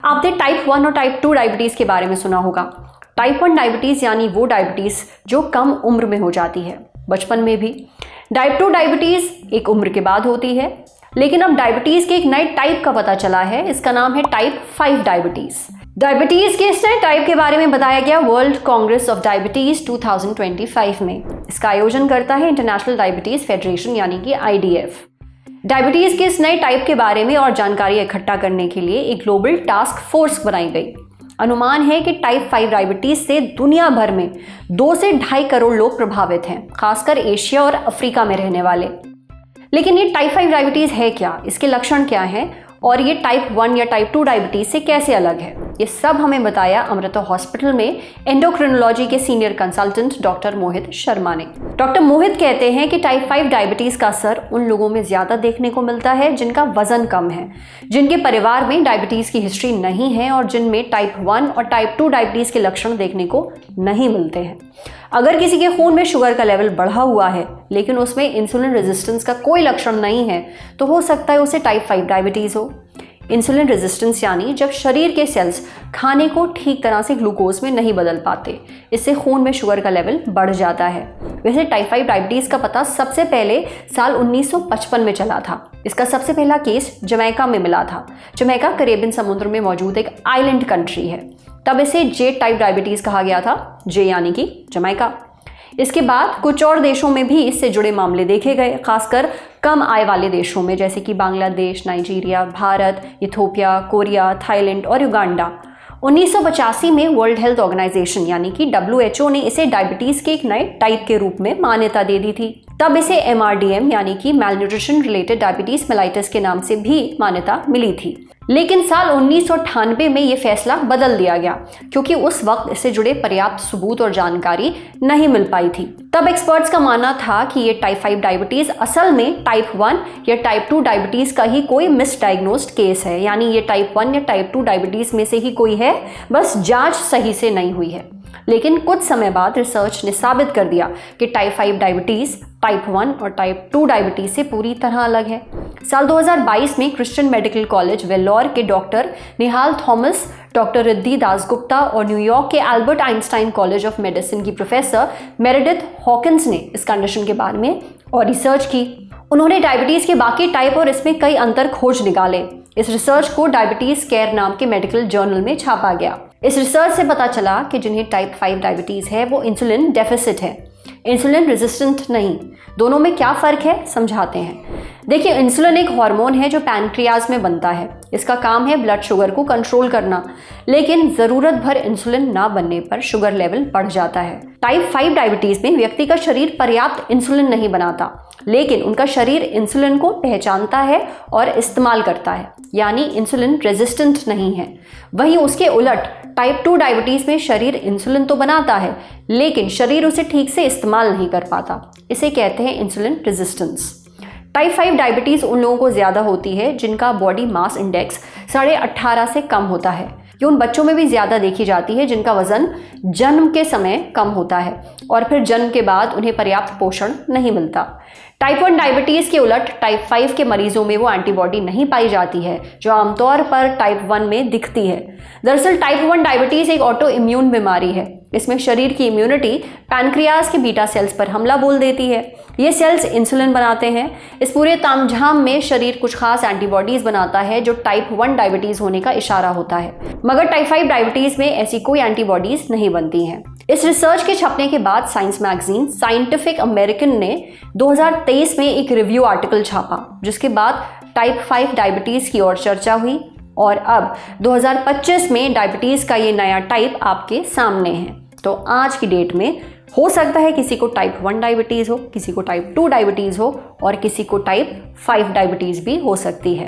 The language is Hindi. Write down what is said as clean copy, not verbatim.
आपने टाइप 1 और टाइप 2 डायबिटीज़ के बारे में सुना होगा। टाइप 1 डायबिटीज़ यानी वो डायबिटीज़ जो कम उम्र में हो जाती है, बचपन में भी। टाइप 2 डायबिटीज़ एक उम्र के बाद होती है। लेकिन अब डायबिटीज़ के एक नए टाइप का पता चला है, इसका नाम है टाइप 5 डायबिटीज़। डायबिटीज़ के इस नए टाइप के बारे में बताया गया वर्ल्ड कांग्रेस ऑफ डायबिटीज़ 2025 में। इसका आयोजन करता है इंटरनेशनल डायबिटीज़ फेडरेशन यानी कि IDF। डायबिटीज़ के इस नए टाइप के बारे में और जानकारी इकट्ठा करने के लिए एक ग्लोबल टास्क फोर्स बनाई गई। अनुमान है कि टाइप 5 डायबिटीज़ से दुनिया भर में 2 से 2.5 करोड़ लोग प्रभावित हैं, खासकर एशिया और अफ्रीका में रहने वाले। लेकिन ये टाइप 5 डायबिटीज़ है क्या, इसके लक्षण क्या हैं और ये टाइप 1 या टाइप 2 डायबिटीज़ से कैसे अलग है, ये सब हमें बताया अमृता हॉस्पिटल में एंडोक्रिनोलॉजी के senior consultant doctor Mohit Sharma ने। डॉक्टर मोहित कहते हैं कि टाइप 5 डायबिटीज़ का असर उन लोगों में ज़्यादा देखने को मिलता है जिनका वजन कम है, जिनके परिवार में डायबिटीज़ की हिस्ट्री नहीं है और जिनमें टाइप 1 और टाइप 2 डायबिटीज़ के लक्षण देखने को नहीं मिलते हैं। अगर किसी के खून में शुगर का लेवल बढ़ा हुआ है लेकिन उसमें इंसुलिन रेजिस्टेंस का कोई लक्षण नहीं है तो हो सकता है उसे टाइप 5 डायबिटीज़ हो। इंसुलिन रेजिस्टेंस यानी जब शरीर के सेल्स खाने को ठीक तरह से ग्लूकोज में नहीं बदल पाते, इससे खून में शुगर का लेवल बढ़ जाता है। वैसे टाइप 5 डायबिटीज़ का पता सबसे पहले साल 1955 में चला था। इसका सबसे पहला केस जमैका में मिला था। जमैका कैरेबियन समुद्र में मौजूद एक आइलैंड कंट्री है, तब इसे जे टाइप डायबिटीज़ कहा गया था, जे यानी कि जमैका। इसके बाद कुछ और देशों में भी इससे जुड़े मामले देखे गए, खासकर कम आय वाले देशों में जैसे कि Bangladesh, Nigeria, Bharat, Ethiopia, Korea, Thailand और युगांडा। 1985 में वर्ल्ड हेल्थ ऑर्गेनाइजेशन यानी कि WHO ने इसे डायबिटीज़ के एक नए टाइप के रूप में मान्यता दे दी थी। तब इसे MRDM यानी कि मैल न्यूट्रिशन रिलेटेड डायबिटीज़ मेलाइटस के नाम से भी मान्यता मिली थी। लेकिन साल 1998 में ये फैसला बदल दिया गया क्योंकि उस वक्त इससे जुड़े पर्याप्त सबूत और जानकारी नहीं मिल पाई थी। तब एक्सपर्ट्स का मानना था कि ये टाइप 5 डायबिटीज़ असल में टाइप 1 या टाइप 2 डायबिटीज़ का ही कोई मिसडायग्नोस्ड केस है, यानी ये टाइप 1 या टाइप 2 डायबिटीज़ में से ही कोई है, बस जांच सही से नहीं हुई है। लेकिन कुछ समय बाद रिसर्च ने साबित कर दिया कि टाइप 5 डायबिटीज़ टाइप 1 और टाइप 2 डायबिटीज़ से पूरी तरह अलग है। साल 2022 में क्रिश्चियन मेडिकल कॉलेज वेल्लोर के डॉक्टर निहाल थॉमस, डॉक्टर रिद्धि दासगुप्ता और न्यूयॉर्क के Albert Einstein college of medicine की प्रोफेसर मेरेडिथ हॉकिंस ने इस कंडीशन के बारे में और रिसर्च की। उन्होंने डायबिटीज़ के बाकी टाइप और इसमें कई अंतर खोज निकाले। इस रिसर्च को डायबिटीज़ केयर नाम के मेडिकल जर्नल में छापा गया। इस रिसर्च से पता चला कि जिन्हें टाइप 5 डायबिटीज़ है वो इंसुलिन डेफिसिट है, इंसुलिन रेजिस्टेंट नहीं। दोनों में क्या फ़र्क है समझाते हैं। देखिए, इंसुलिन एक हार्मोन है जो पैनक्रियाज में बनता है। इसका काम है ब्लड शुगर को कंट्रोल करना, लेकिन ज़रूरत भर इंसुलिन ना बनने पर शुगर लेवल बढ़ जाता है। टाइप 5 डायबिटीज़ में व्यक्ति का शरीर पर्याप्त इंसुलिन नहीं बनाता, लेकिन उनका शरीर इंसुलिन को पहचानता है और इस्तेमाल करता है, यानी इंसुलिन रेजिस्टेंट नहीं है। वहीं उसके उलट टाइप 2 डायबिटीज़ में शरीर इंसुलिन तो बनाता है लेकिन शरीर उसे ठीक से इस्तेमाल नहीं कर पाता। इसे कहते हैं इंसुलिन रेजिस्टेंस। टाइप 5 डायबिटीज़ उन लोगों को ज़्यादा होती है जिनका बॉडी मास इंडेक्स 18.5 से कम होता है। ये उन बच्चों में भी ज़्यादा देखी जाती है जिनका वज़न जन्म के समय कम होता है और फिर जन्म के बाद उन्हें पर्याप्त पोषण नहीं मिलता। टाइप 1 डायबिटीज़ के उलट टाइप 5 के मरीजों में वो एंटीबॉडी नहीं पाई जाती है जो आमतौर पर टाइप 1 में दिखती है। दरअसल टाइप 1 डायबिटीज़ एक ऑटो इम्यून बीमारी है। इसमें शरीर की इम्यूनिटी पैनक्रियाज के बीटा सेल्स पर हमला बोल देती है। ये सेल्स इंसुलिन बनाते हैं। इस पूरे तामझाम में शरीर कुछ खास एंटीबॉडीज़ बनाता है जो टाइप 1 डायबिटीज़ होने का इशारा होता है, मगर टाइप 5 डायबिटीज़ में ऐसी कोई एंटीबॉडीज़ नहीं बनती हैं। इस रिसर्च के छपने के बाद साइंस मैगजीन साइंटिफिक अमेरिकन ने 2023 में एक रिव्यू आर्टिकल छापा, जिसके बाद टाइप 5 डायबिटीज़ की ओर चर्चा हुई और अब 2025 में डायबिटीज़ का ये नया टाइप आपके सामने है। तो आज की डेट में हो सकता है किसी को टाइप 1 डायबिटीज़ हो, किसी को टाइप 2 डायबिटीज़ हो और किसी को टाइप 5 डायबिटीज़ भी हो सकती है।